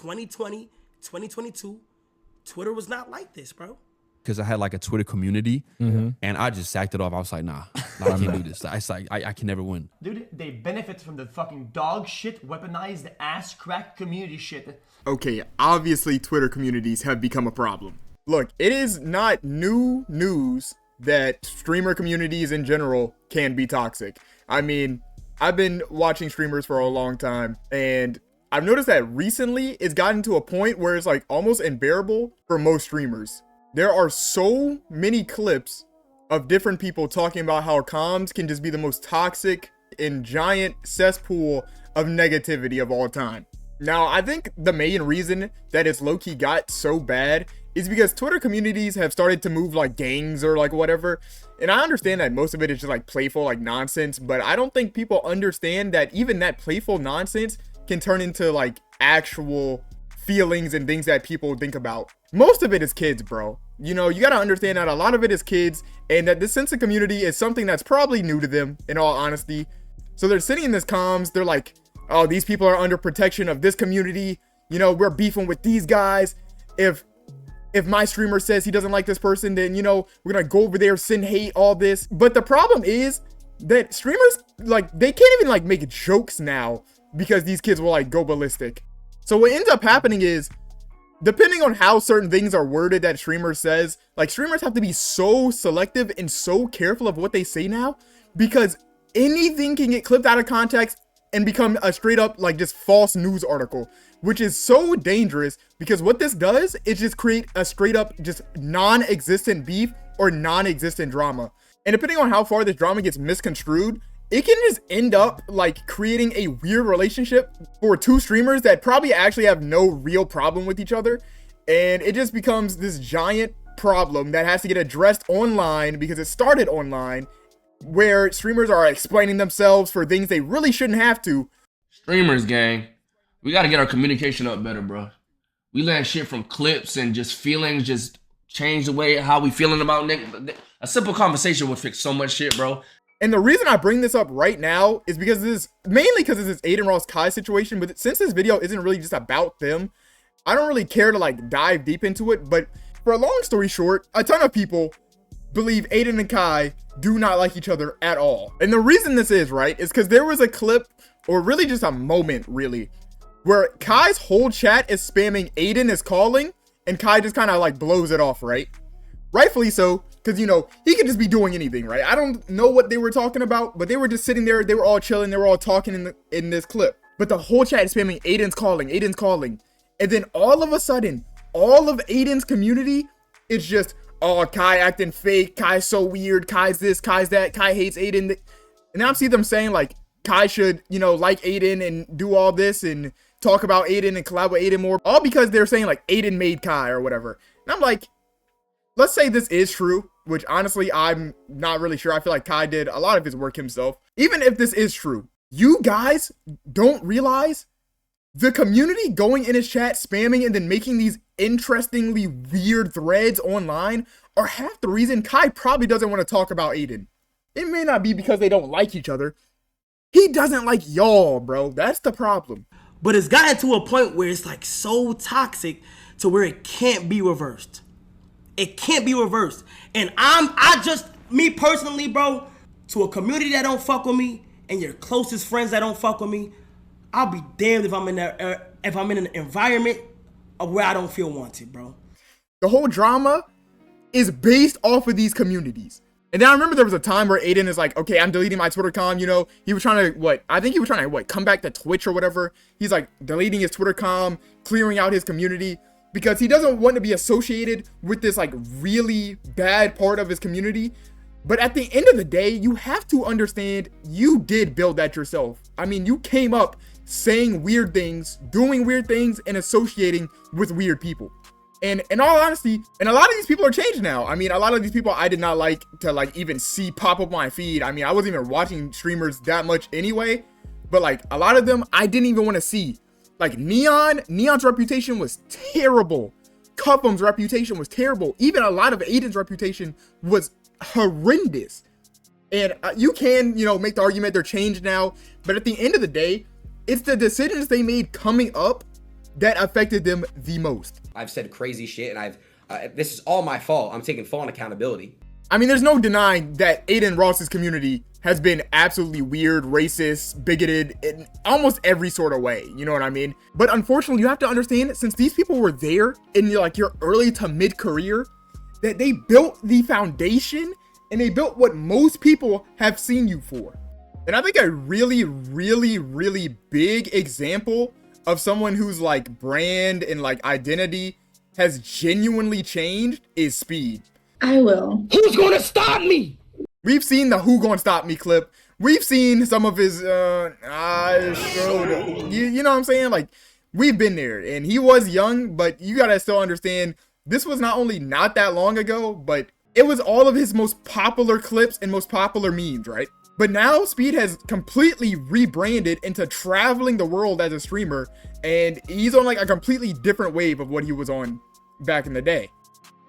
2020, 2022, Twitter was not like this, bro. Because I had like a Twitter community and I just sacked it off. I was like, nah, I can't do this. I can never win. Dude, they benefit from the fucking dog shit, weaponized ass crack community shit. Okay, obviously Twitter communities have become a problem. Look, it is not new news that streamer communities in general can be toxic. I mean, I've been watching streamers for a long time, and I've noticed that recently it's gotten to a point where it's like almost unbearable for most streamers. There are so many clips of different people talking about how comms can just be the most toxic and giant cesspool of negativity of all time. Now, I think the main reason that it's low-key got so bad is because Twitter communities have started to move like gangs or like whatever. And I understand that most of it is just like playful, like nonsense, but I don't think people understand that even that playful nonsense can turn into like actual feelings and things that people think about. Most of it is kids, bro. You know, you gotta understand that a lot of it is kids, and that this sense of community is something that's probably new to them, in all honesty. So they're sitting in this comms, they're like, oh, these people are under protection of this community. You know, we're beefing with these guys. If my streamer says he doesn't like this person, then, you know, we're gonna go over there, send hate, all this. But the problem is that streamers, like, they can't even like make jokes now because these kids will like go ballistic. So what ends up happening is, depending on how certain things are worded that streamers says, like, streamers have to be so selective and so careful of what they say now, because anything can get clipped out of context and become a straight up like just false news article, which is so dangerous, because what this does is just create a straight up just non-existent beef or non-existent drama. And depending on how far this drama gets misconstrued, it can just end up like creating a weird relationship for two streamers that probably actually have no real problem with each other. And it just becomes this giant problem that has to get addressed online because it started online, where streamers are explaining themselves for things they really shouldn't have to. Streamers, gang, we got to get our communication up better, bro. We learn shit from clips and just feelings, just change the way how we feeling about niggas. A simple conversation would fix so much shit, bro. And the reason I bring this up right now is because this is mainly because of this Adin Ross Kai situation. But since this video isn't really just about them, I don't really care to like dive deep into it. But for a long story short, a ton of people believe Adin and Kai do not like each other at all. And the reason this is, right, is because there was a clip, or really just a moment really, where Kai's whole chat is spamming Adin is calling, and Kai just kind of like blows it off, right? Rightfully so, because, you know, he could just be doing anything, right? I don't know what they were talking about, but they were just sitting there, they were all chilling, they were all talking in this clip. But the whole chat is spamming Adin's calling, Adin's calling. And then all of a sudden, all of Adin's community is just, oh, Kai acting fake, Kai's so weird, Kai's this, Kai's that, Kai hates Adin. And now I see them saying like, Kai should, you know, like Adin and do all this and talk about Adin and collab with Adin more. All because they're saying like Adin made Kai or whatever. And I'm like, let's say this is true, which honestly, I'm not really sure. I feel like Kai did a lot of his work himself. Even if this is true, you guys don't realize the community going in his chat, spamming, and then making these interestingly weird threads online are half the reason Kai probably doesn't want to talk about Adin. It may not be because they don't like each other. He doesn't like y'all, bro. That's the problem. But it's gotten to a point where it's like so toxic to where it can't be reversed. It can't be reversed. And me personally, bro, to a community that don't fuck with me and your closest friends that don't fuck with me, I'll be damned if I'm in an environment of where I don't feel wanted, bro. The whole drama is based off of these communities. And then I remember there was a time where Adin is like, okay, I'm deleting my Twitter com, you know, he was trying to, come back to Twitch or whatever. He's like deleting his Twitter com, clearing out his community, because he doesn't want to be associated with this like really bad part of his community. But at the end of the day, you have to understand you did build that yourself. I mean, you came up saying weird things, doing weird things, and associating with weird people. And in all honesty, and a lot of these people are changed now. I mean, a lot of these people I did not like to like even see pop up my feed. I mean, I wasn't even watching streamers that much anyway, but like a lot of them I didn't even want to see. Like Neon's reputation was terrible. Cuphum's reputation was terrible. Even a lot of Adin's reputation was horrendous. And you can, you know, make the argument they're changed now, but at the end of the day, it's the decisions they made coming up that affected them the most. I've said crazy shit, and this is all my fault. I'm taking full accountability. I mean, there's no denying that Adin Ross's community has been absolutely weird, racist, bigoted in almost every sort of way. You know what I mean? But unfortunately, you have to understand, since these people were there in like your early to mid career, that they built the foundation and they built what most people have seen you for. And I think a really, really, really big example of someone whose like brand and like identity has genuinely changed is Speed. I will. Who's gonna stop me? We've seen the Who Gonna Stop Me clip. We've seen some of his, you know what I'm saying? Like, we've been there. And he was young, but you gotta still understand, this was not only not that long ago, but it was all of his most popular clips and most popular memes, right? But now Speed has completely rebranded into traveling the world as a streamer, and he's on like a completely different wave of what he was on back in the day.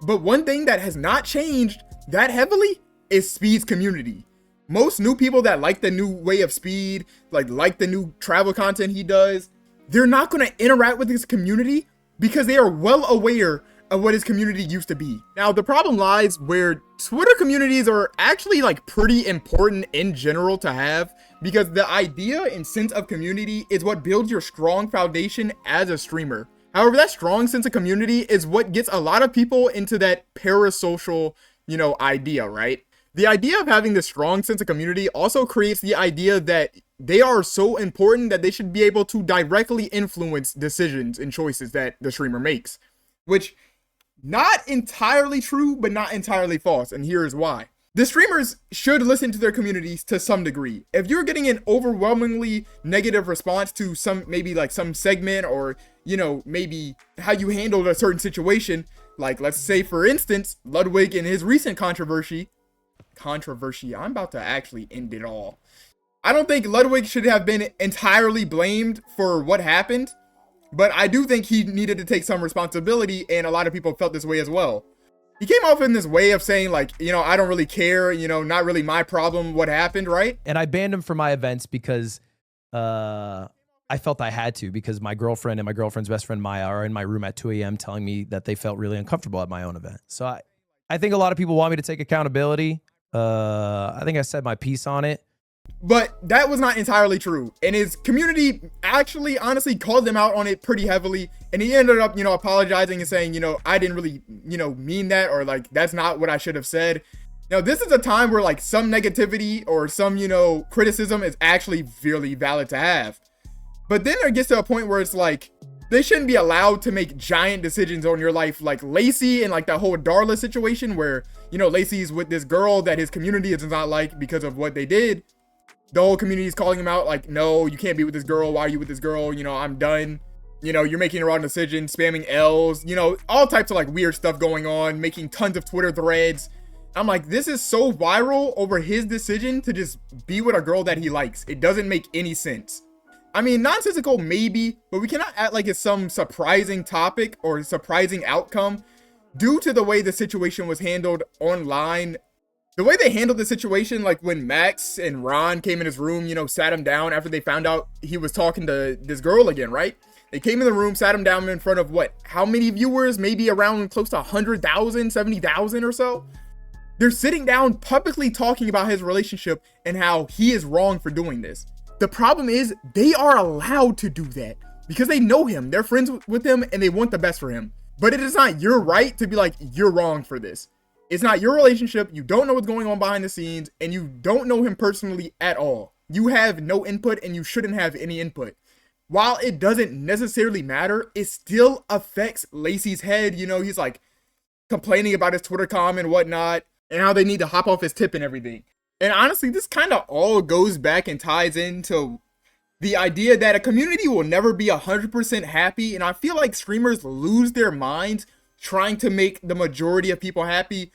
But one thing that has not changed that heavily is Speed's community. Most new people that like the new way of Speed, like the new travel content he does, they're not going to interact with his community because they are well aware of what his community used to be. Now, the problem lies where Twitter communities are actually like pretty important in general to have, because the idea and sense of community is what builds your strong foundation as a streamer. However, that strong sense of community is what gets a lot of people into that parasocial, idea, right? The idea of having this strong sense of community also creates the idea that they are so important that they should be able to directly influence decisions and choices that the streamer makes, which not entirely true, but not entirely false. And here's why. The streamers should listen to their communities to some degree. If you're getting an overwhelmingly negative response to some segment, or, maybe how you handled a certain situation, like let's say, for instance, Ludwig and his recent controversy, I'm about to actually end it all. I don't think Ludwig should have been entirely blamed for what happened, but I do think he needed to take some responsibility, and a lot of people felt this way as well. He came off in this way of saying like, I don't really care, not really my problem what happened, right? And I banned him from my events because I felt I had to, because my girlfriend and my girlfriend's best friend Maya are in my room at 2 a.m. telling me that they felt really uncomfortable at my own event. So I think a lot of people want me to take accountability. I think I said my piece on it. But that was not entirely true. And his community actually honestly called him out on it pretty heavily. And he ended up, apologizing and saying, I didn't really, mean that, or like, that's not what I should have said. Now, this is a time where like some negativity or some, criticism is actually really valid to have. But then it gets to a point where it's like, they shouldn't be allowed to make giant decisions on your life, like Lacey and like that whole Darla situation where, Lacey's with this girl that his community does not like because of what they did. The whole community is calling him out like, no, you can't be with this girl. Why are you with this girl? I'm done. You're making a wrong decision, spamming L's, all types of like weird stuff going on, making tons of Twitter threads. I'm like, this is so viral over his decision to just be with a girl that he likes. It doesn't make any sense. I mean, nonsensical maybe, but we cannot act like it's some surprising topic or surprising outcome due to the way the situation was handled online. The way they handled the situation, like when Max and Ron came in his room, sat him down after they found out he was talking to this girl again, right? They came in the room, sat him down in front of how many viewers? Maybe around close to 100,000, 70,000 or so. They're sitting down publicly talking about his relationship and how he is wrong for doing this. The problem is they are allowed to do that because they know him. They're friends with him and they want the best for him. But it is not your right to be like, you're wrong for this. It's not your relationship. You don't know what's going on behind the scenes, and you don't know him personally at all. You have no input, and you shouldn't have any input. While it doesn't necessarily matter, it still affects Lacey's head. He's like complaining about his Twitter comment and whatnot, and how they need to hop off his tip and everything. And honestly, this kind of all goes back and ties into the idea that a community will never be 100% happy. And I feel like streamers lose their minds trying to make the majority of people happy.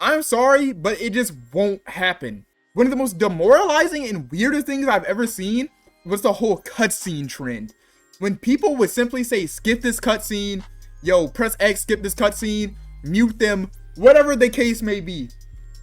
I'm sorry, but it just won't happen. One of the most demoralizing and weirdest things I've ever seen was the whole cutscene trend. When people would simply say, skip this cutscene, yo, press X, skip this cutscene, mute them, whatever the case may be.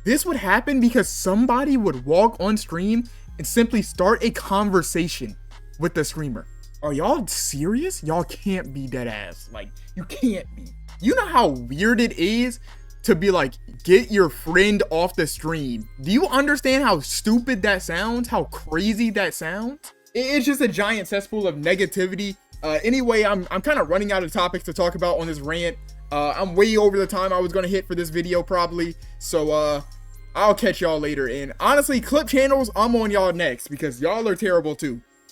This would happen because somebody would walk on stream and simply start a conversation with the streamer. Are y'all serious? Y'all can't be dead ass. Like, you can't be. You know how weird it is to be like, get your friend off the stream. Do you understand how stupid that sounds? How crazy that sounds? It's just a giant cesspool of negativity. Anyway, I'm kind of running out of topics to talk about on this rant. I'm way over the time I was gonna hit for this video probably. So I'll catch y'all later. And honestly, clip channels, I'm on y'all next because y'all are terrible too.